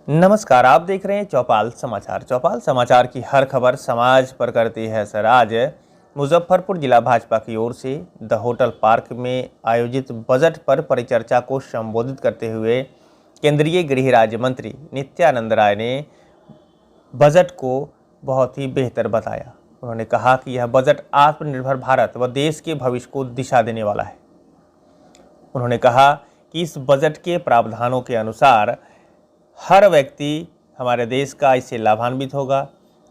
नमस्कार, आप देख रहे हैं चौपाल समाचार। चौपाल समाचार की हर खबर समाज पर करती है असर। आज मुजफ्फरपुर जिला भाजपा की ओर से द होटल पार्क में आयोजित बजट पर परिचर्चा को संबोधित करते हुए केंद्रीय गृह राज्य मंत्री नित्यानंद राय ने बजट को बहुत ही बेहतर बताया। उन्होंने कहा कि यह बजट आत्मनिर्भर भारत व देश के भविष्य को दिशा देने वाला है। उन्होंने कहा कि इस बजट के प्रावधानों के अनुसार हर व्यक्ति हमारे देश का इससे लाभान्वित होगा।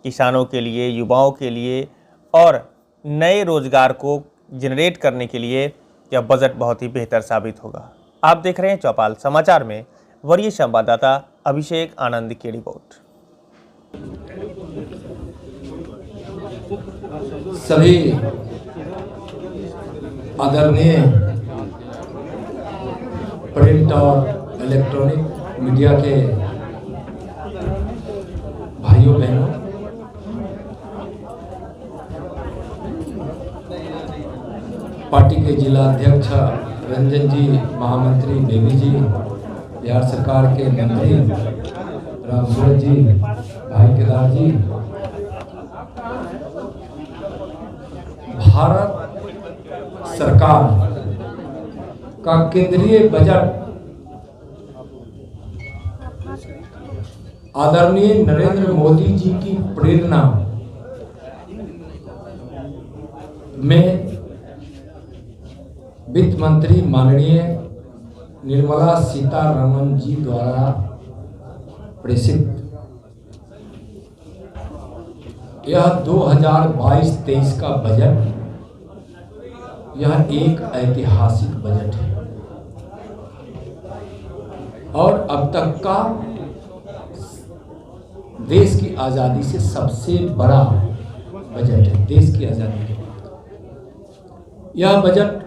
किसानों के लिए, युवाओं के लिए और नए रोजगार को जनरेट करने के लिए यह बजट बहुत ही बेहतर साबित होगा। आप देख रहे हैं चौपाल समाचार में वरीय संवाददाता अभिषेक आनंद की रिपोर्ट। सभी आदरणीय प्रिंट और इलेक्ट्रॉनिक मीडिया के भाइयों बहनों, पार्टी के जिला अध्यक्ष रंजन जी, महामंत्री बेबी जी, बिहार सरकार के मंत्री रामसूरत जी, भाई केदार जी, भारत सरकार का केंद्रीय बजट आदरणीय नरेंद्र मोदी जी की प्रेरणा में वित्त मंत्री माननीय निर्मला सीतारमण जी द्वारा प्रेषित यह 2022-23 का बजट यह एक ऐतिहासिक बजट है और अब तक का देश की आज़ादी से सबसे बड़ा बजट है। देश की आज़ादी के बाद यह बजट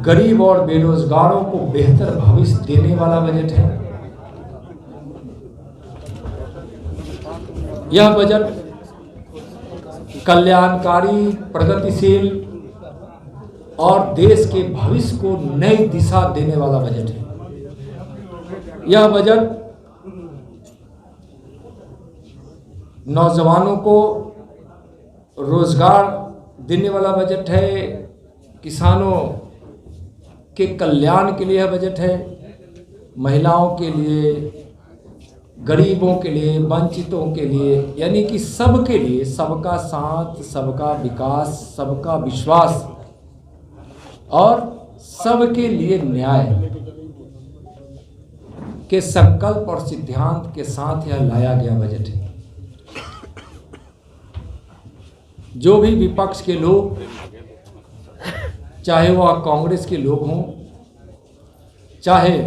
गरीब और बेरोजगारों को बेहतर भविष्य देने वाला बजट है। यह बजट कल्याणकारी, प्रगतिशील और देश के भविष्य को नई दिशा देने वाला बजट है। यह बजट नौजवानों को रोजगार देने वाला बजट है। किसानों के कल्याण के लिए यह बजट है। महिलाओं के लिए, गरीबों के लिए, वंचितों के लिए, यानी कि सबके लिए, सबका साथ, सबका विकास, सबका विश्वास और सबके लिए न्याय के संकल्प और सिद्धांत के साथ यह लाया गया बजट है। जो भी विपक्ष के लोग, चाहे वह कांग्रेस के लोग हों, चाहे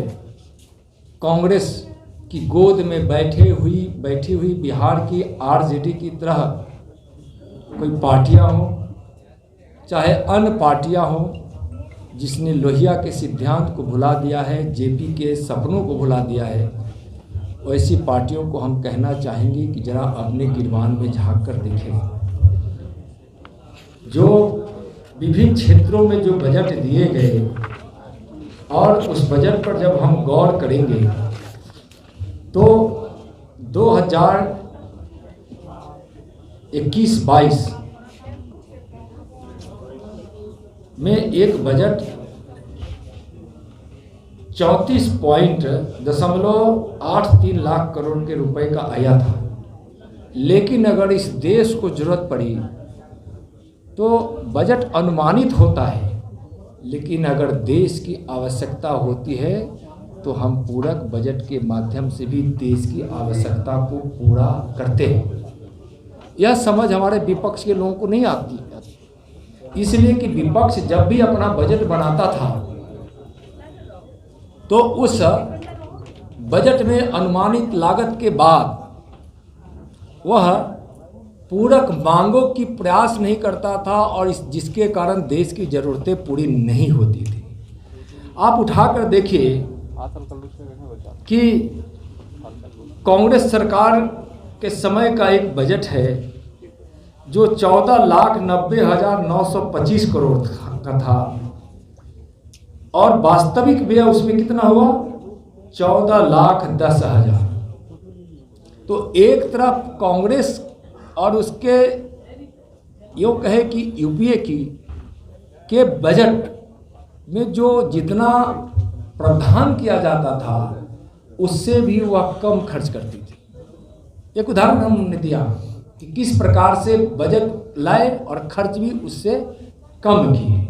कांग्रेस की गोद में बैठी हुई बिहार की आरजेडी की तरह कोई पार्टियां हों, चाहे अन्य पार्टियां हों जिसने लोहिया के सिद्धांत को भुला दिया है, जेपी के सपनों को भुला दिया है, वैसी पार्टियों को हम कहना चाहेंगे कि जरा अपने गिरबान में झांक कर देखें। जो विभिन्न क्षेत्रों में जो बजट दिए गए और उस बजट पर जब हम गौर करेंगे तो 2021-22 में एक बजट 34.83 लाख करोड़ के रुपए का आया था। लेकिन अगर इस देश को जरूरत पड़ी तो बजट अनुमानित होता है, लेकिन अगर देश की आवश्यकता होती है तो हम पूरक बजट के माध्यम से भी देश की आवश्यकता को पूरा करते हैं। यह समझ हमारे विपक्ष के लोगों को नहीं आती, इसलिए कि विपक्ष जब भी अपना बजट बनाता था तो उस बजट में अनुमानित लागत के बाद वह पूरक मांगों की प्रयास नहीं करता था और जिसके कारण देश की ज़रूरतें पूरी नहीं होती थी। आप उठाकर देखिए कि कांग्रेस सरकार के समय का एक बजट है जो 14,90,925 करोड़ का था और वास्तविक व्यय उसमें कितना हुआ 14,10,000। तो एक तरफ कांग्रेस और उसके यूँ कहे कि यूपीए के बजट में जो जितना प्रावधान किया जाता था उससे भी वह कम खर्च करती थी। एक उदाहरण हमने दिया कि किस प्रकार से बजट लाए और खर्च भी उससे कम किए।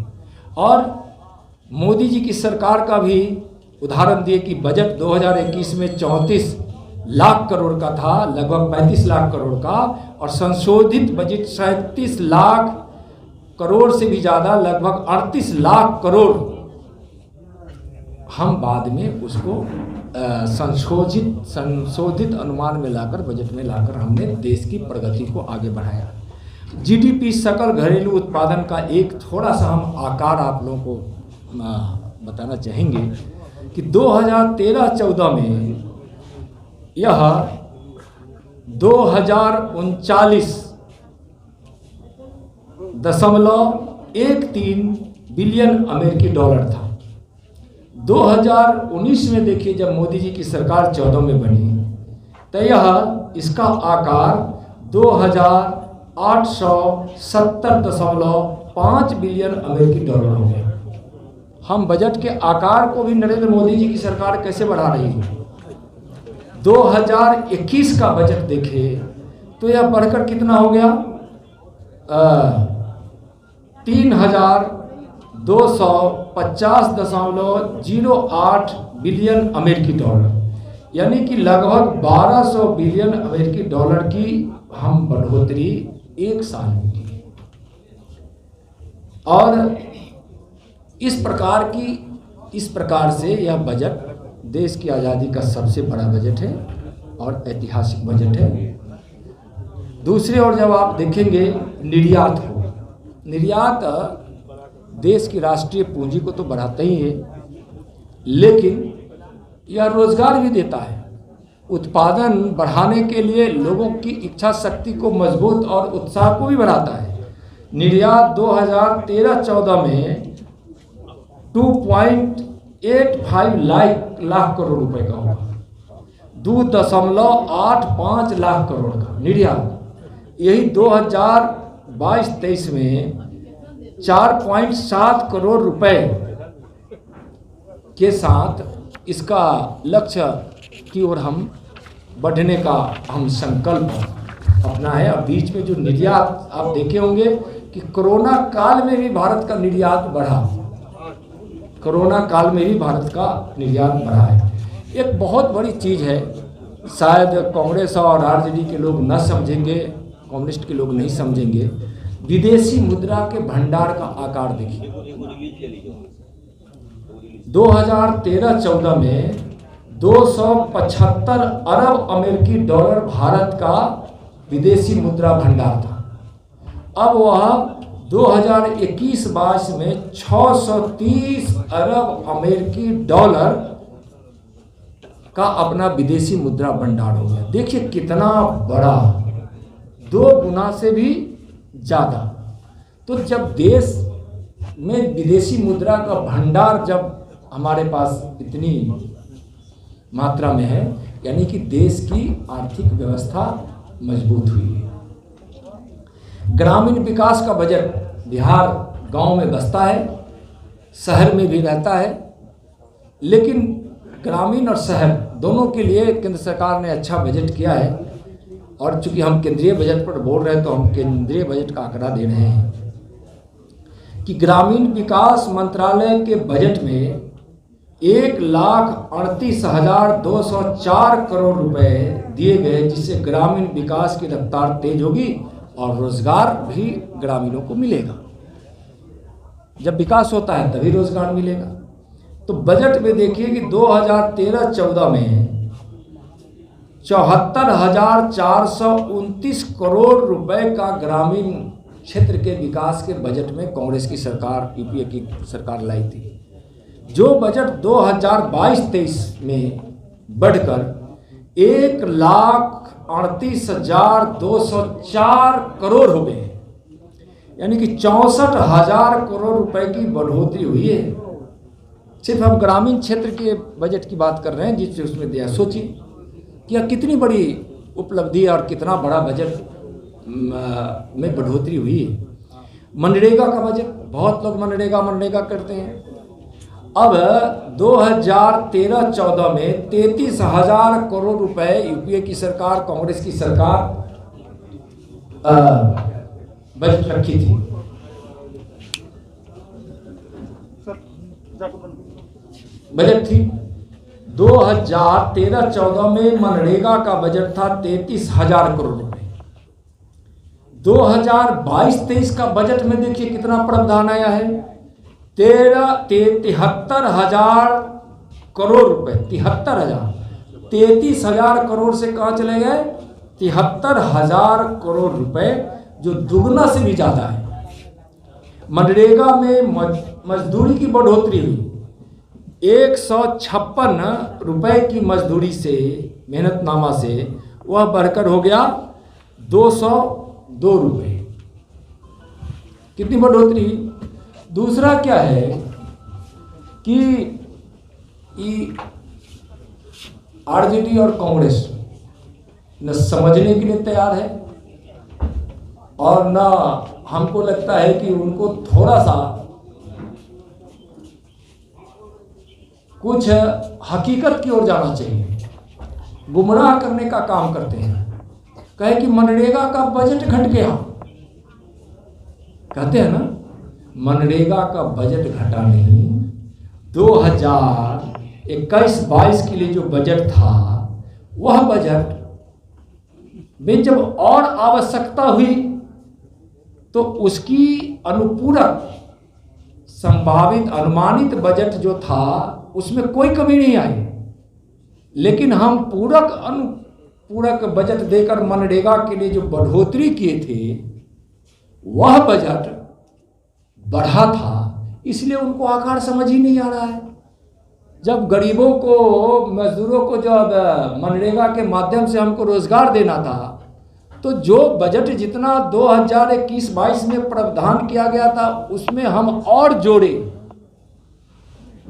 और मोदी जी की सरकार का भी उदाहरण दिए कि बजट 2021 में 34 लाख करोड़ का था, लगभग 35 लाख करोड़ का, और संशोधित बजट 37 लाख करोड़ से भी ज़्यादा, लगभग 38 लाख करोड़ हम बाद में उसको संशोधित अनुमान में लाकर, बजट में लाकर हमने देश की प्रगति को आगे बढ़ाया। जीडीपी, सकल घरेलू उत्पादन का एक थोड़ा सा हम आकार आप लोगों को बताना चाहेंगे कि 2013-14 में यह 2039.13 बिलियन अमेरिकी डॉलर था। 2019 में देखिए, जब मोदी जी की सरकार 14 में बनी तो यह इसका आकार 2870.5 बिलियन अमेरिकी डॉलर हो गया। हम बजट के आकार को भी नरेंद्र मोदी जी की सरकार कैसे बढ़ा रही है। 2021 का बजट देखें तो यह बढ़कर कितना हो गया, 3250.08 बिलियन अमेरिकी डॉलर, यानी कि लगभग 1200 बिलियन अमेरिकी डॉलर की हम बढ़ोतरी एक साल में की। और इस प्रकार से यह बजट देश की आज़ादी का सबसे बड़ा बजट है और ऐतिहासिक बजट है। दूसरी ओर जब आप देखेंगे निर्यात को, निर्यात देश की राष्ट्रीय पूंजी को तो बढ़ाता ही है, लेकिन यह रोजगार भी देता है। उत्पादन बढ़ाने के लिए लोगों की इच्छा शक्ति को मजबूत और उत्साह को भी बढ़ाता है। निर्यात 2013-14 में 2.85 लाख करोड़ रुपए का होगा, 2.85 लाख करोड़ का निर्यात। यही 2022-23 में 4.7 करोड़ रुपए के साथ इसका लक्ष्य की ओर हम बढ़ने का हम संकल्प अपना है। और बीच में जो निर्यात आप देखे होंगे कि कोरोना काल में भी भारत का निर्यात बढ़ा, कोरोना काल में भी भारत का निर्यात बढ़ा है। एक बहुत बड़ी चीज़ है, शायद कांग्रेस और आरजेडी के लोग न समझेंगे, कम्युनिस्ट के लोग नहीं समझेंगे। विदेशी मुद्रा के भंडार का आकार देखिए। 2013-14 में 275 अरब अमेरिकी डॉलर भारत का विदेशी मुद्रा भंडार था। अब वह 2021-22 में 630 अरब अमेरिकी डॉलर का अपना विदेशी मुद्रा भंडार हो गया। देखिए कितना बड़ा, 2 गुना से भी ज़्यादा। तो जब देश में विदेशी मुद्रा का भंडार जब हमारे पास इतनी मात्रा में है, यानी कि देश की आर्थिक व्यवस्था मजबूत हुई है। ग्रामीण विकास का बजट, बिहार गांव में बसता है, शहर में भी रहता है, लेकिन ग्रामीण और शहर दोनों के लिए केंद्र सरकार ने अच्छा बजट किया है। और चूंकि हम केंद्रीय बजट पर बोल रहे हैं तो हम केंद्रीय बजट का आंकड़ा दे रहे हैं कि ग्रामीण विकास मंत्रालय के बजट में 1,38,204 करोड़ रुपए दिए गए, जिससे ग्रामीण विकास की रफ्तार तेज होगी और रोजगार भी ग्रामीणों को मिलेगा। जब विकास होता है तभी रोजगार मिलेगा। तो बजट में देखिए कि 2013-14 में 74,429 करोड़ रुपए का ग्रामीण क्षेत्र के विकास के बजट में कांग्रेस की सरकार, यूपीए की सरकार लाई थी। जो बजट 2022-23 में बढ़कर 1,38,204 करोड़ हो गए, यानी कि 64,000 करोड़ रुपए की बढ़ोतरी हुई है। सिर्फ हम ग्रामीण क्षेत्र के बजट की बात कर रहे हैं जिससे उसमें दिया। सोचिए कि यह कितनी बड़ी उपलब्धि और कितना बड़ा बजट में बढ़ोतरी हुई है। मनरेगा का बजट, बहुत लोग मनरेगा करते हैं। अब 2013-14 में 33,000 करोड़ रुपए यूपीए की सरकार, कांग्रेस की सरकार बजट रखी थी। बजट थी 2013-14 में मनरेगा का बजट था 33,000 करोड़ रुपए। 2022-23 का बजट में देखिए कितना प्रावधान आया है, 73,000 करोड़ रुपए। 73,000, 33,000 करोड़ से कहाँ चले गए, 73,000 करोड़ रुपए, जो दुगना से भी ज्यादा है। मनरेगा में मजदूरी की बढ़ोतरी हुई, 156 रुपए की मजदूरी से, मेहनतनामा से, वह बढ़कर हो गया 202 रुपए। कितनी बढ़ोतरी हुई। दूसरा क्या है कि आरजेडी और कांग्रेस न समझने के लिए तैयार है और न हमको लगता है कि उनको थोड़ा सा कुछ हकीकत की ओर जाना चाहिए। गुमराह करने का काम करते हैं। कहे कि मनरेगा का बजट घट गया, कहते हैं ना, मनरेगा का बजट घटा नहीं। 2021-22 के लिए जो बजट था, वह बजट में जब और आवश्यकता हुई तो उसकी अनुपूरक संभावित अनुमानित बजट जो था उसमें कोई कमी नहीं आई। लेकिन हम अनुपूरक बजट देकर मनरेगा के लिए जो बढ़ोतरी किए थे, वह बजट बढ़ा था, इसलिए उनको आकार समझ ही नहीं आ रहा है। जब गरीबों को, मजदूरों को जब मनरेगा के माध्यम से हमको रोजगार देना था, तो जो बजट जितना 2021-22 में प्रावधान किया गया था उसमें हम और जोड़े,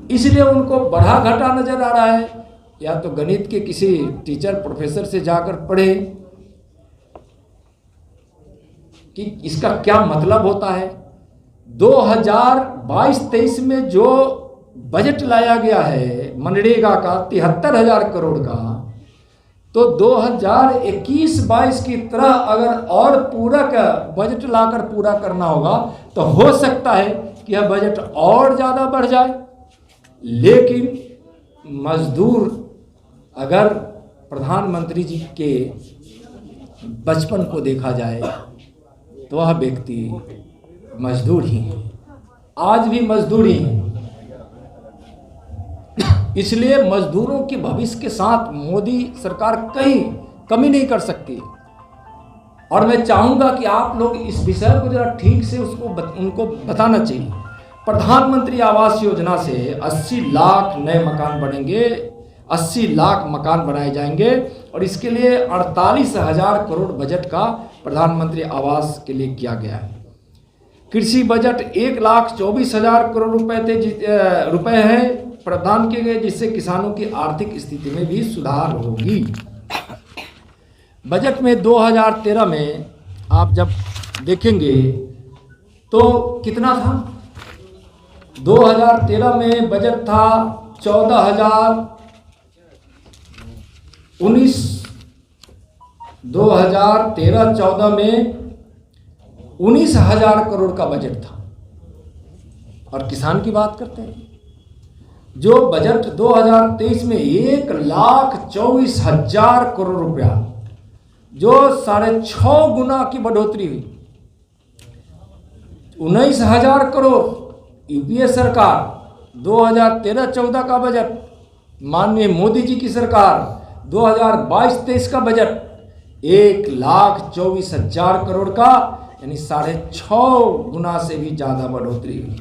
इसलिए उनको बढ़ा घटा नजर आ रहा है। या तो गणित के किसी टीचर प्रोफेसर से जाकर पढ़े कि इसका क्या मतलब होता है। 2022-23 में जो बजट लाया गया है मनरेगा का 73,000 करोड़ का, तो 2021-22 की तरह अगर और पूरक बजट लाकर पूरा करना होगा तो हो सकता है कि यह बजट और ज़्यादा बढ़ जाए। लेकिन मजदूर, अगर प्रधानमंत्री जी के बचपन को देखा जाए तो वह व्यक्ति मजदूर ही है, आज भी मजदूर ही है। इसलिए मजदूरों के भविष्य के साथ मोदी सरकार कहीं कमी नहीं कर सकती। और मैं चाहूंगा कि आप लोग इस विषय को जरा ठीक से उनको बताना चाहिए। प्रधानमंत्री आवास योजना से 80 लाख नए मकान बनेंगे, 80 लाख मकान बनाए जाएंगे और इसके लिए 48,000 करोड़ बजट का प्रधानमंत्री आवास के लिए किया गया है। कृषि बजट 1,24,000 करोड़ रुपए है प्रदान किए गए, जिससे किसानों की आर्थिक स्थिति में भी सुधार होगी। बजट में 2013 में आप जब देखेंगे तो कितना था, 2013 में बजट था 2013-14 में 19,000 करोड़ का बजट था। और किसान की बात करते हैं, जो बजट 2023 में 1,24,000 करोड़ रुपया, जो 6.5 गुना की बढ़ोतरी हुई। 19,000 करोड़ यूपीए सरकार 2013-14 का बजट, माननीय मोदी जी की सरकार 2022-23 का बजट 1,24,000 करोड़ का, यानी 6.5 गुना से भी ज्यादा बढ़ोतरी हुई।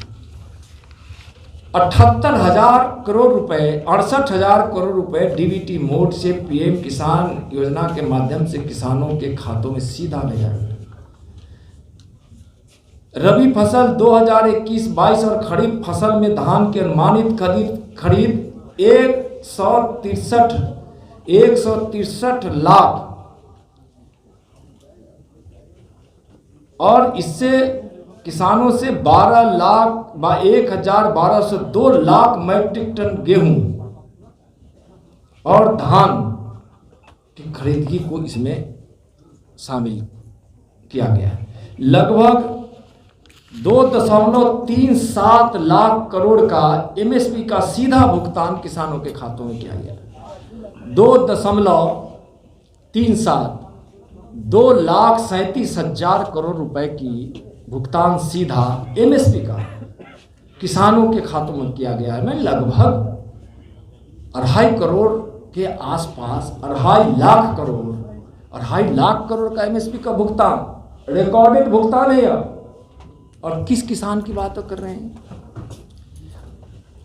78,000 करोड़ रुपए, 68,000 करोड़ रुपए डीबीटी मोड से पीएम किसान योजना के माध्यम से किसानों के खातों में सीधा भेजा गया। रबी फसल 2021-22 और खरीफ फसल में धान की अनुमानित खरीद 163 लाख और इससे किसानों से 1,1202 लाख मैट्रिक टन गेहूं और धान की खरीदगी को इसमें शामिल किया गया है। लगभग 2.37 लाख करोड़ का एमएसपी का सीधा भुगतान किसानों के खातों में किया गया। 2.37 2,37,000 करोड़ रुपए की भुगतान सीधा एमएसपी का किसानों के खातों में किया गया है। मैं लगभग 2.5 करोड़ के आसपास 2.5 लाख करोड़ का एमएसपी का भुगतान, रिकॉर्डेड भुगतान है यह। और किस किसान की बात कर रहे हैं?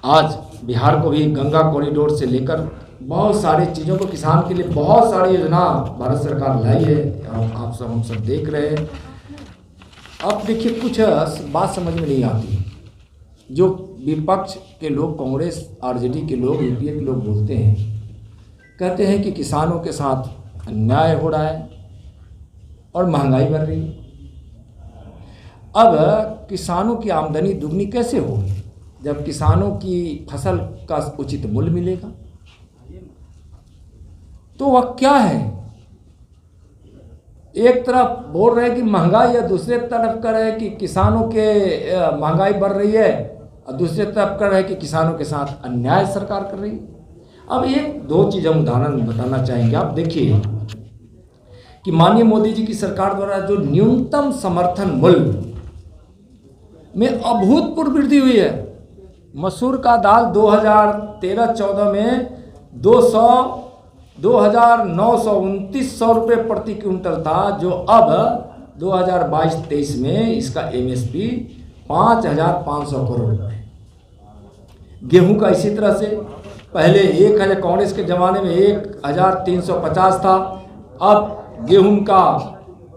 आज बिहार को भी गंगा कॉरिडोर से लेकर बहुत सारी चीज़ों को, किसान के लिए बहुत सारी योजना भारत सरकार लाई है, आप सब हम सब देख रहे हैं। अब देखिए, कुछ बात समझ में नहीं आती जो विपक्ष के लोग, कांग्रेस आरजेडी के लोग, यूपीए के लोग बोलते हैं, कहते हैं कि किसानों के साथ अन्याय हो रहा है और महंगाई बढ़ रही है। अब किसानों की आमदनी दुगनी कैसे होगी जब किसानों की फसल का उचित मूल्य मिलेगा? तो वह क्या है? एक तरफ बोल रहे हैं कि महंगाई है, दूसरे तरफ कर रहे हैं कि किसानों के महंगाई बढ़ रही है, और दूसरे तरफ कर रहे हैं कि किसानों के साथ अन्याय सरकार कर रही है। अब एक दो चीज़ हम उदाहरण बताना चाहेंगे। आप देखिए कि माननीय मोदी जी की सरकार द्वारा जो न्यूनतम समर्थन मूल्य में अभूतपूर्व वृद्धि हुई है। मसूर का दाल 2013-14 में 2,929 रुपये प्रति क्विंटल था, जो अब 2022-23 में इसका एमएसपी 5,500 करोड़ रुपये। गेहूं का इसी तरह से पहले 1,000, कांग्रेस के ज़माने में 1,350 था, अब गेहूं का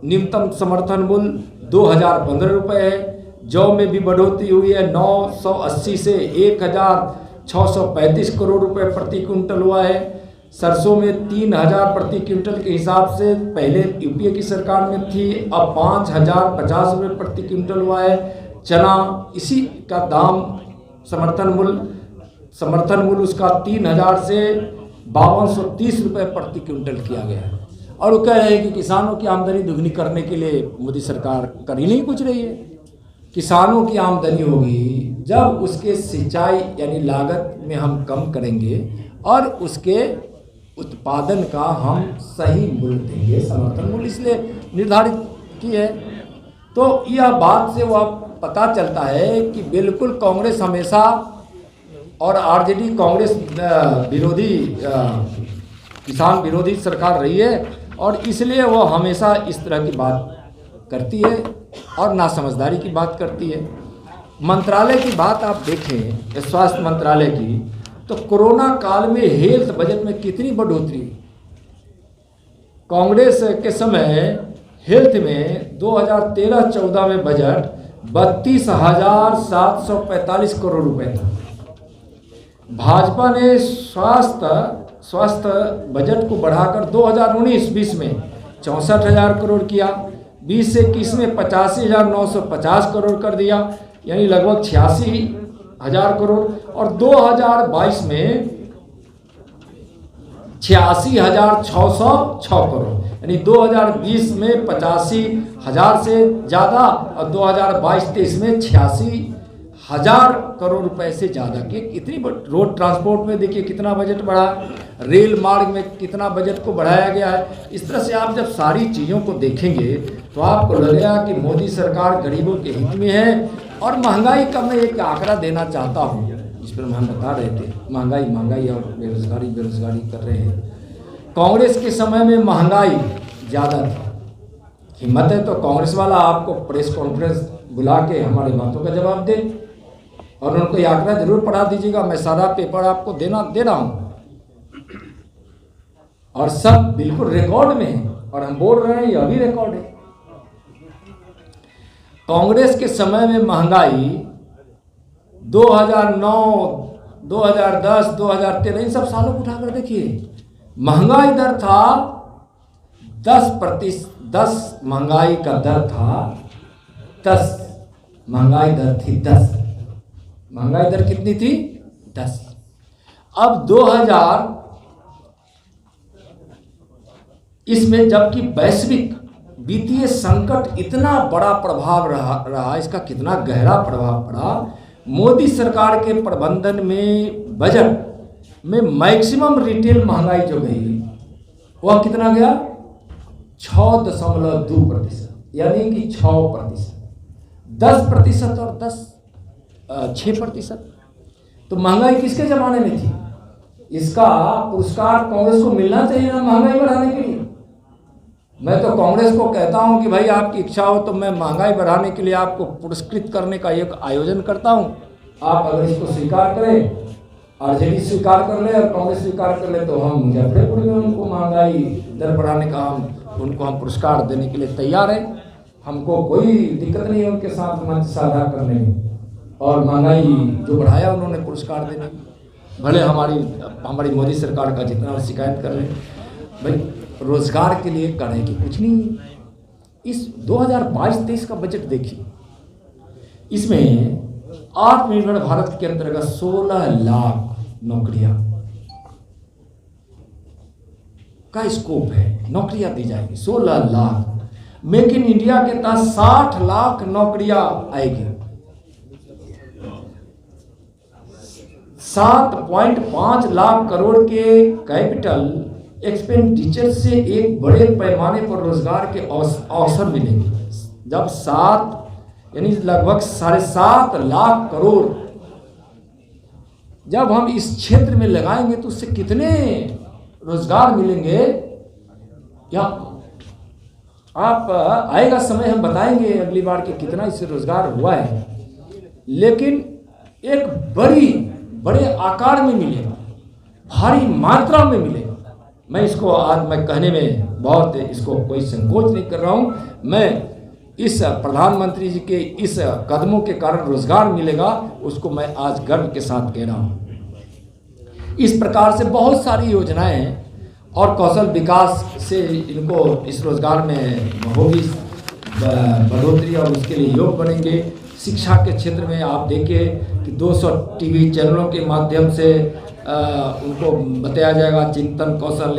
न्यूनतम समर्थन मूल्य 2,015 रुपये है। जौ में भी बढ़ोतरी हुई है, 980 से 1,635 करोड़ रुपए प्रति क्विंटल हुआ है। सरसों में 3,000 प्रति क्विंटल के हिसाब से पहले यूपीए की सरकार में थी, अब 5,050 रुपये प्रति क्विंटल हुआ है। चना इसी का दाम, समर्थन मूल्य उसका 3,000 से 5,230 रुपये प्रति क्विंटल किया गया है। और वो कह रहे हैं कि किसानों की आमदनी दुगनी करने के लिए मोदी सरकार कर ही नहीं कुछ रही है। किसानों की आमदनी होगी जब उसके सिंचाई यानी लागत में हम कम करेंगे और उसके उत्पादन का हम सही मूल्य देंगे, समर्थन मूल्य इसलिए निर्धारित की है। तो यह बात से वह पता चलता है कि बिल्कुल कांग्रेस हमेशा, और आरजेडी कांग्रेस विरोधी, किसान विरोधी सरकार रही है, और इसलिए वह हमेशा इस तरह की बात करती है और नासमझदारी की बात करती है। मंत्रालय की बात आप देखें, स्वास्थ्य मंत्रालय की, तो कोरोना काल में हेल्थ बजट में कितनी बढ़ोतरी। कांग्रेस के समय हेल्थ में 2013-14 में बजट 32,745 करोड़ रुपए था। भाजपा ने स्वास्थ्य बजट को बढ़ाकर 2019-20 में 64,000 करोड़ किया, 20 से 21 में 85,950 करोड़ कर दिया, यानी लगभग 86,000 करोड़, और 2022 में 86,606 करोड़, यानी 2020 में 85,000 से ज़्यादा और 2022-23 में 86,000 करोड़ रुपए से ज़्यादा की। इतनी रोड ट्रांसपोर्ट में देखिए कितना बजट बढ़ा, रेल मार्ग में कितना बजट को बढ़ाया गया है। इस तरह से आप जब सारी चीज़ों को देखेंगे तो आपको लगेगा कि मोदी सरकार गरीबों के हित में है। और महंगाई का मैं एक आंकड़ा देना चाहता हूँ, जिस पर हम बता रहे थे महंगाई और बेरोजगारी कर रहे हैं। कांग्रेस के समय में महंगाई ज़्यादा था। हिम्मत है तो कांग्रेस वाला आपको प्रेस कॉन्फ्रेंस बुला के हमारे बातों का जवाब दे, और उनको ये आंकड़ा जरूर पढ़ा दीजिएगा। मैं सारा पेपर आपको दे रहा हूँ, और सब बिल्कुल रिकॉर्ड में है, और हम बोल रहे हैं यह भी रिकॉर्ड है। कांग्रेस के समय में महंगाई 2009, 2010, 2013 इन सब सालों को उठाकर देखिए, महंगाई दर था 10% महंगाई का दर था 10, महंगाई दर थी 10। महंगाई दर कितनी थी? 10। अब 2000 इसमें जबकि वैश्विक वित्तीय संकट इतना बड़ा प्रभाव रहा, इसका कितना गहरा प्रभाव पड़ा, मोदी सरकार के प्रबंधन में बजट में मैक्सिमम रिटेल महंगाई जो गई वह कितना गया? 6.2%, यानी कि 6%, 10% और 6%। तो महंगाई किसके जमाने में थी? इसका पुरस्कार कांग्रेस को मिलना चाहिए ना महंगाई बढ़ाने के लिए। मैं तो कांग्रेस को कहता हूं कि भाई आपकी इच्छा हो तो मैं महंगाई बढ़ाने के लिए आपको पुरस्कृत करने का एक आयोजन करता हूं। आप अगर इसको स्वीकार करें, आरजेडी स्वीकार कर ले और कांग्रेस स्वीकार कर ले, तो हम मुजफ्फरपुर में उनको महंगाई दर बढ़ाने का उनको हम पुरस्कार देने के लिए तैयार हैं। हमको कोई दिक्कत नहीं है उनके साथ मंच साझा करने में, और महंगाई जो बढ़ाया उन्होंने पुरस्कार देने में। भले हमारी मोदी सरकार का जितना शिकायत कर लें, भाई रोजगार के लिए करें कि कुछ नहीं है। इस 2022-23 का बजट देखिए, इसमें आत्मनिर्भर भारत के अंतर्गत 16 लाख नौकरियां का स्कोप है, नौकरियां दी जाएगी 16 लाख। मेक इन इंडिया के तहत 60 लाख नौकरियां आएगी। 7.5 लाख करोड़ के कैपिटल एक्सपेंडिचर से एक बड़े पैमाने पर रोजगार के अवसर मिलेंगे। जब यानी लगभग 7.5 लाख करोड़ जब हम इस क्षेत्र में लगाएंगे तो उससे कितने रोजगार मिलेंगे, या आप आएगा समय हम बताएंगे अगली बार कि कितना इससे रोजगार हुआ है। लेकिन एक बड़े आकार में मिलेगा, भारी मात्रा में मिलेगा। मैं इसको आज मैं कहने में बहुत इसको कोई संकोच नहीं कर रहा हूं। मैं इस प्रधानमंत्री जी के इस कदमों के कारण रोजगार मिलेगा, उसको मैं आज गर्व के साथ कह रहा हूं। इस प्रकार से बहुत सारी योजनाएं हैं और कौशल विकास से इनको इस रोजगार में होगी बढ़ोतरी और उसके लिए योग बनेंगे। शिक्षा के क्षेत्र में आप देखिए कि 200 टीवी चैनलों के माध्यम से उनको बताया जाएगा चिंतन कौशल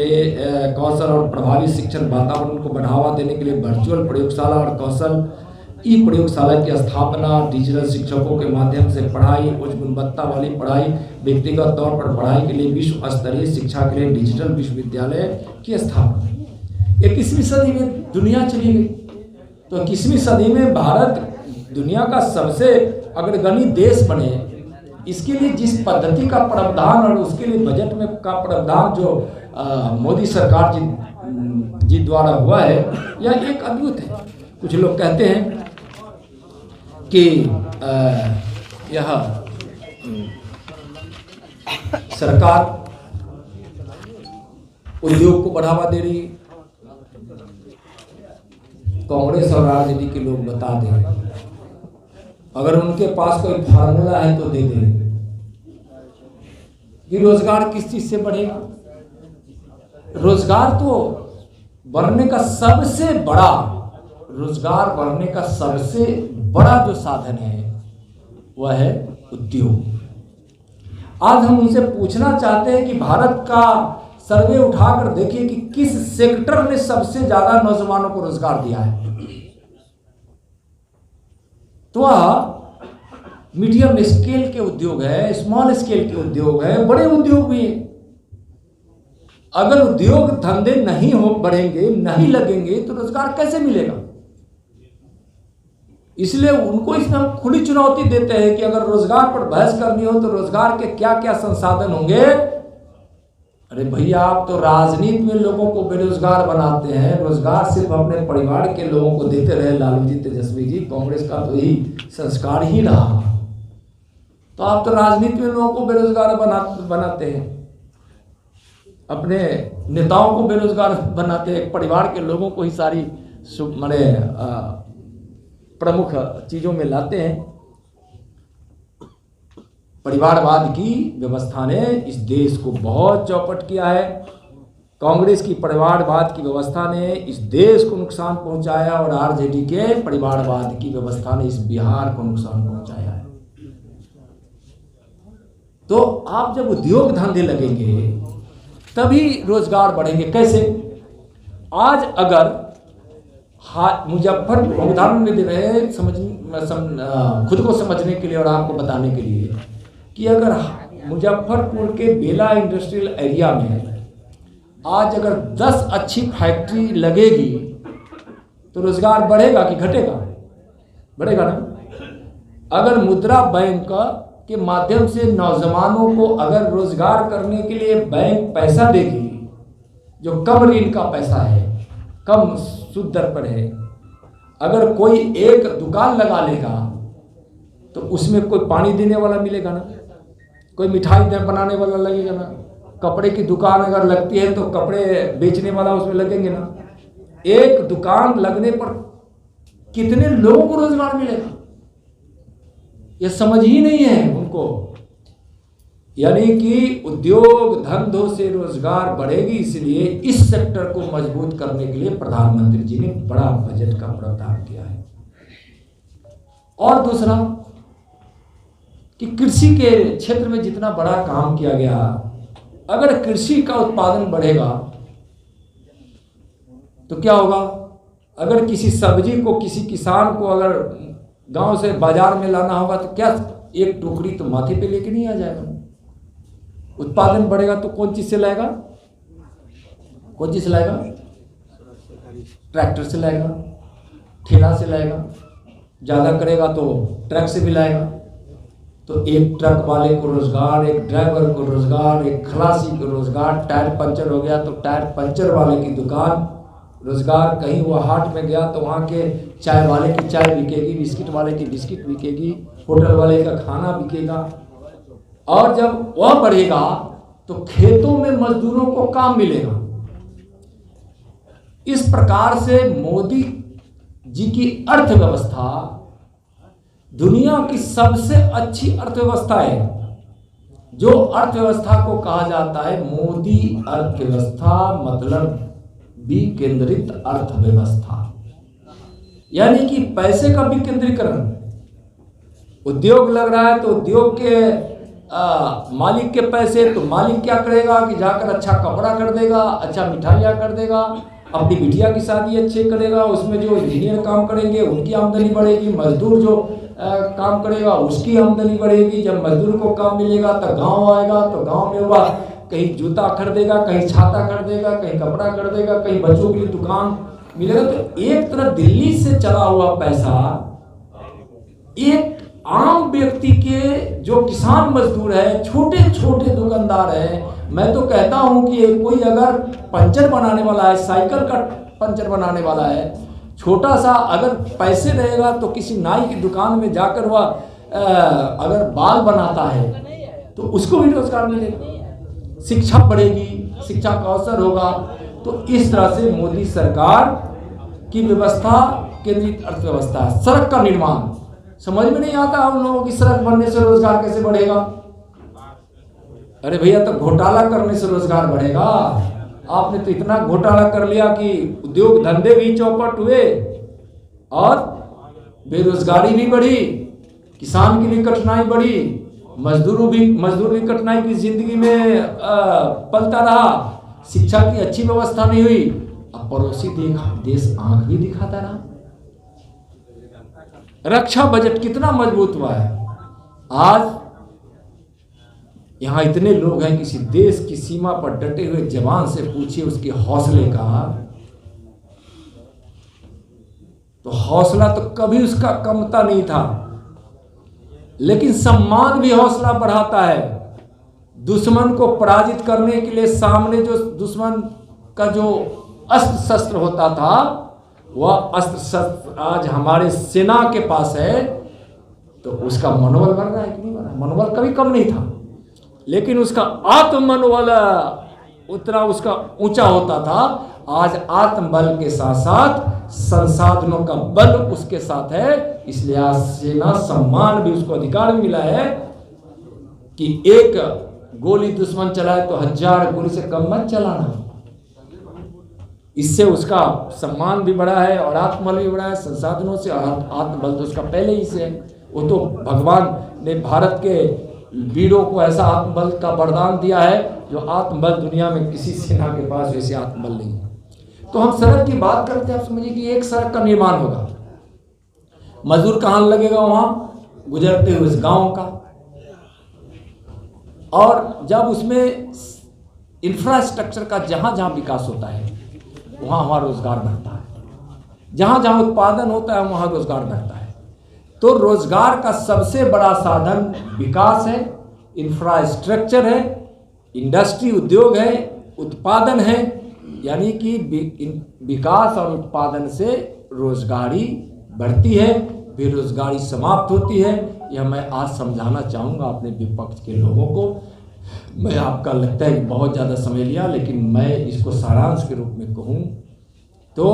और प्रभावी शिक्षण वातावरण को बढ़ावा देने के लिए वर्चुअल प्रयोगशाला और कौशल ई प्रयोगशाला की स्थापना, डिजिटल शिक्षकों के माध्यम से पढ़ाई, उच्च गुणवत्ता वाली पढ़ाई, व्यक्तिगत तौर पर पढ़ाई के लिए विश्व स्तरीय शिक्षा के लिए डिजिटल विश्वविद्यालय की स्थापना। 21वीं सदी में दुनिया चली गई, तो 21वीं सदी में भारत दुनिया का सबसे अग्रगणी देश बने, इसके लिए जिस पद्धति का प्रावधान और उसके लिए बजट में का प्रावधान जो मोदी सरकार जी द्वारा हुआ है, यह एक अद्भुत है। कुछ लोग कहते हैं कि यह सरकार उद्योग को बढ़ावा दे रही है। कांग्रेस और आरजेडी के लोग बता दें, अगर उनके पास कोई फार्मूला है तो दे दें कि रोजगार किस चीज से बढ़ेगा। रोजगार बढ़ने का सबसे बड़ा जो साधन है वह है उद्योग। आज हम उनसे पूछना चाहते हैं कि भारत का सर्वे उठाकर देखिए कि किस सेक्टर ने सबसे ज्यादा नौजवानों को रोजगार दिया है। तो मीडियम स्केल के उद्योग है, स्मॉल स्केल के उद्योग है, बड़े उद्योग भी हैं। अगर उद्योग धंधे नहीं बढ़ेंगे, नहीं लगेंगे तो रोजगार कैसे मिलेगा। इसलिए उनको इसमें हम खुली चुनौती देते हैं कि अगर रोजगार पर बहस करनी हो तो रोजगार के क्या क्या संसाधन होंगे। अरे भैया, आप तो राजनीति में लोगों को बेरोजगार बनाते हैं, रोजगार सिर्फ अपने परिवार के लोगों को देते रहे लालू जी, तेजस्वी जी। कांग्रेस का तो यही संस्कार ही रहा। तो आप तो राजनीति में लोगों को बेरोजगार बनाते हैं, अपने नेताओं को बेरोजगार बनाते हैं, परिवार के लोगों को ही सारी प्रमुख चीजों में लाते हैं। परिवारवाद की व्यवस्था ने इस देश को बहुत चौपट किया है। कांग्रेस की परिवारवाद की व्यवस्था ने इस देश को नुकसान पहुंचाया और आरजेडी के परिवारवाद की व्यवस्था ने इस बिहार को नुकसान पहुंचाया है। तो आप जब उद्योग धंधे लगेंगे तभी रोजगार बढ़ेंगे। कैसे? आज अगर मुजफ्फरपुर उदाहरण में दे रहे हैं खुद को समझने के लिए और आपको बताने के लिए कि अगर मुजफ्फरपुर के बेला इंडस्ट्रियल एरिया में आज अगर 10 अच्छी फैक्ट्री लगेगी तो रोजगार बढ़ेगा कि घटेगा? बढ़ेगा ना। अगर मुद्रा बैंक के माध्यम से नौजवानों को अगर रोजगार करने के लिए बैंक पैसा देगी, जो कम ऋण का पैसा है, कम सूद दर पर है, अगर कोई एक दुकान लगा लेगा तो उसमें कोई पानी देने वाला मिलेगा ना, कोई मिठाई बनाने वाला लगेगा ना, कपड़े की दुकान अगर लगती है तो कपड़े बेचने वाला उसमें लगेंगे ना। एक दुकान लगने पर कितने लोगों को रोजगार मिलेगा, यह समझ ही नहीं है उनको। यानी कि उद्योग धंधों से रोजगार बढ़ेगी, इसलिए इस सेक्टर को मजबूत करने के लिए प्रधानमंत्री जी ने बड़ा बजट का प्रावधान किया है। और दूसरा कि कृषि के क्षेत्र में जितना बड़ा काम किया गया, अगर कृषि का उत्पादन बढ़ेगा तो क्या होगा? अगर किसी सब्जी को किसी किसान को अगर गांव से बाजार में लाना होगा तो क्या एक टोकरी तो माथे पे लेके नहीं आ जाएगा। उत्पादन बढ़ेगा तो कौन चीज से लाएगा? कौन चीज से लाएगा? ट्रैक्टर से लाएगा, ठेला से लाएगा, ज़्यादा करेगा तो ट्रक से भी लाएगा। तो एक ट्रक वाले को रोजगार, एक ड्राइवर को रोजगार, एक खलासी को रोजगार। टायर पंचर हो गया तो टायर पंचर वाले की दुकान रोजगार। कहीं वो हाट में गया तो वहाँ के चाय वाले की चाय बिकेगी, बिस्किट वाले की बिस्किट बिकेगी, होटल वाले का खाना बिकेगा। और जब वह बढ़ेगा तो खेतों में मजदूरों को काम मिलेगा। इस प्रकार से मोदी जी की अर्थव्यवस्था दुनिया की सबसे अच्छी अर्थव्यवस्था है, जो अर्थव्यवस्था को कहा जाता है मोदी अर्थव्यवस्था, मतलब विकेंद्रित अर्थव्यवस्था। यानी कि पैसे का विकेंद्रीकरण। उद्योग लग रहा है तो उद्योग के मालिक के पैसे, तो मालिक क्या करेगा कि जाकर अच्छा कपड़ा कर देगा, अच्छा मिठाइयाँ कर देगा, अपनी बिटिया की शादी अच्छे करेगा, उसमें जो इंजीनियर काम करेंगे उनकी आमदनी बढ़ेगी, मजदूर जो काम करेगा उसकी आमदनी बढ़ेगी। जब मजदूर को काम मिलेगा तो गांव आएगा, तो गांव में हुआ कहीं जूता खरीदेगा, कहीं छाता खरीदेगा, कहीं कपड़ा खरीदेगा, कहीं बच्चों के लिए दुकान मिलेगा। तो एक तरह दिल्ली से चला हुआ पैसा एक आम व्यक्ति के, जो किसान मजदूर है, छोटे छोटे दुकानदार है, मैं तो कहता हूं कि कोई अगर पंचर बनाने वाला है, साइकिल का पंचर बनाने वाला है, छोटा सा अगर पैसे रहेगा तो किसी नाई की दुकान में जाकर वह अगर बाल बनाता है तो उसको भी रोजगार मिलेगा, शिक्षा बढ़ेगी, शिक्षा का अवसर होगा। तो इस तरह से मोदी सरकार की व्यवस्था केंद्रित अर्थव्यवस्था है। सड़क का निर्माण समझ में नहीं आता हम लोगों की, सड़क बनने से रोजगार कैसे बढ़ेगा? अरे भैया, तो घोटाला करने से रोजगार बढ़ेगा। आपने तो इतना घोटाला कर लिया कि उद्योग धंधे भी चौपट हुए और बेरोजगारी भी बढ़ी, किसान की भी कठिनाई बढ़ी, मजदूर भी कठिनाई की जिंदगी में पलता रहा, शिक्षा की अच्छी व्यवस्था नहीं हुई, अब पड़ोसी देश आंख भी दिखाता रहा। रक्षा बजट कितना मजबूत हुआ है। आज यहां इतने लोग हैं, किसी देश की सीमा पर डटे हुए जवान से पूछिए उसके हौसले का, तो हौसला तो कभी उसका कमता नहीं था। लेकिन सम्मान भी हौसला बढ़ाता है। दुश्मन को पराजित करने के लिए सामने जो दुश्मन का जो अस्त्र शस्त्र होता था, वह अस्त्र शस्त्र आज हमारे सेना के पास है, तो उसका मनोबल बढ़ रहा है कि नहीं बढ़ रहा? मनोबल कभी कम नहीं था, लेकिन उसका आत्म मनोबल उतना उसका ऊंचा होता था। आज आत्मबल के साथ साथ संसाधनों का बल उसके साथ है, इसलिए आज सेना सम्मान भी, उसको अधिकार भी मिला है कि एक गोली दुश्मन चलाए तो 1000 गोली से कम मत चलाना। इससे उसका सम्मान भी बढ़ा है और आत्मबल भी बढ़ा है संसाधनों से। और आत्मबल तो उसका पहले ही से है। वो तो भगवान ने भारत के वीरों को ऐसा आत्मबल का वरदान दिया है जो आत्मबल दुनिया में किसी सेना के पास वैसे आत्मबल नहीं है। तो हम सड़क की बात करते हैं, आप समझिए कि एक सड़क का निर्माण होगा, मजदूर कहाँ लगेगा? वहाँ गुजरते हुए इस गाँव का। और जब उसमें इंफ्रास्ट्रक्चर का जहाँ जहाँ विकास होता है वहाँ वहाँ रोजगार बढ़ता है, जहाँ जहाँ उत्पादन होता है वहाँ रोजगार बढ़ता है। तो रोजगार का सबसे बड़ा साधन विकास है, इंफ्रास्ट्रक्चर है, इंडस्ट्री उद्योग है, उत्पादन है। यानी कि विकास और उत्पादन से रोजगारी बढ़ती है, बेरोजगारी समाप्त होती है। यह मैं आज समझाना चाहूँगा अपने विपक्ष के लोगों को। मैं आपका लगता है कि बहुत ज़्यादा समय लिया, लेकिन मैं इसको सारांश के रूप में कहूँ तो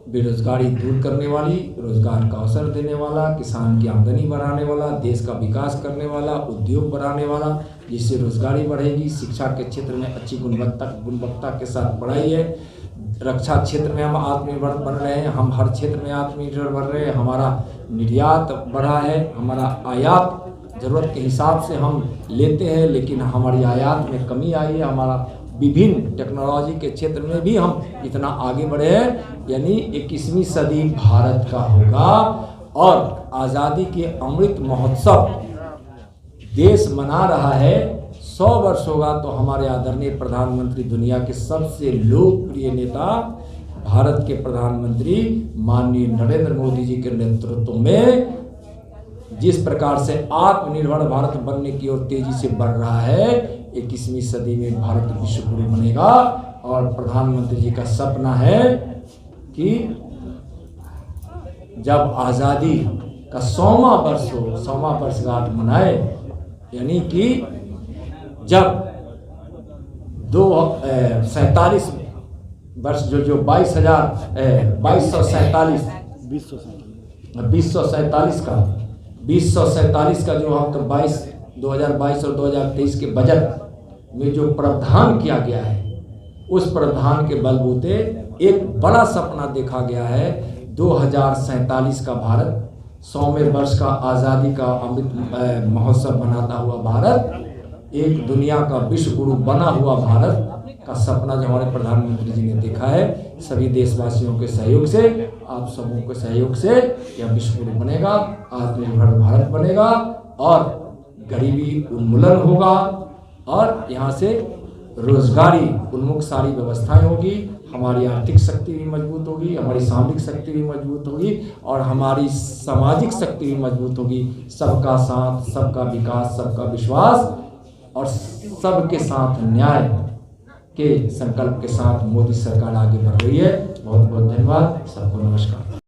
बेरोजगारी दूर करने वाली, रोजगार का अवसर देने वाला, किसान की आमदनी बढ़ाने वाला, देश का विकास करने वाला, उद्योग बढ़ाने वाला, जिससे रोजगारी बढ़ेगी। शिक्षा के क्षेत्र में अच्छी गुणवत्ता के साथ पढ़ाई है। रक्षा क्षेत्र में हम आत्मनिर्भर बन रहे हैं, हम हर क्षेत्र में आत्मनिर्भर बन रहे हैं। हमारा निर्यात बढ़ा है, हमारा आयात ज़रूरत के हिसाब से हम लेते हैं, लेकिन हमारी आयात में कमी आई है। हमारा विभिन्न टेक्नोलॉजी के क्षेत्र में भी हम इतना आगे बढ़े हैं। यानी 21वीं सदी भारत का होगा और आज़ादी के अमृत महोत्सव देश मना रहा है। 100 वर्ष होगा तो हमारे आदरणीय प्रधानमंत्री, दुनिया के सबसे लोकप्रिय नेता, भारत के प्रधानमंत्री माननीय नरेंद्र मोदी जी के नेतृत्व में जिस प्रकार से आत्मनिर्भर भारत बनने की ओर तेजी से बढ़ रहा है, 21वीं सदी में भारत विश्व गुरु बनेगा। और प्रधानमंत्री जी का सपना है कि जब आज़ादी का 100वां वर्ष हो, 100वां वर्षगांठ मनाए, यानी कि जब 247 वर्ष जो 2047 का जो हम 2022 और 2023 के बजट में जो प्रावधान किया गया है, उस प्रावधान के बलबूते एक बड़ा सपना देखा गया है। 2047 का भारत, 100वें वर्ष का आज़ादी का अमृत महोत्सव मनाता हुआ भारत, एक दुनिया का विश्व गुरु बना हुआ भारत का सपना जो हमारे प्रधानमंत्री जी ने देखा है। सभी देशवासियों के सहयोग से, आप सबों के सहयोग से यह विश्व गुरु बनेगा, आत्मनिर्भर भारत बनेगा और गरीबी उन्मूलन होगा और यहाँ से रोजगारी उन्मुख सारी व्यवस्थाएं होगी। हमारी आर्थिक शक्ति भी मजबूत होगी, हमारी सामरिक शक्ति भी मजबूत होगी और हमारी सामाजिक शक्ति भी मजबूत होगी। सबका साथ, सबका विकास, सबका विश्वास और सबके साथ न्याय के संकल्प के साथ मोदी सरकार आगे बढ़ रही है। बहुत बहुत धन्यवाद, सबको नमस्कार।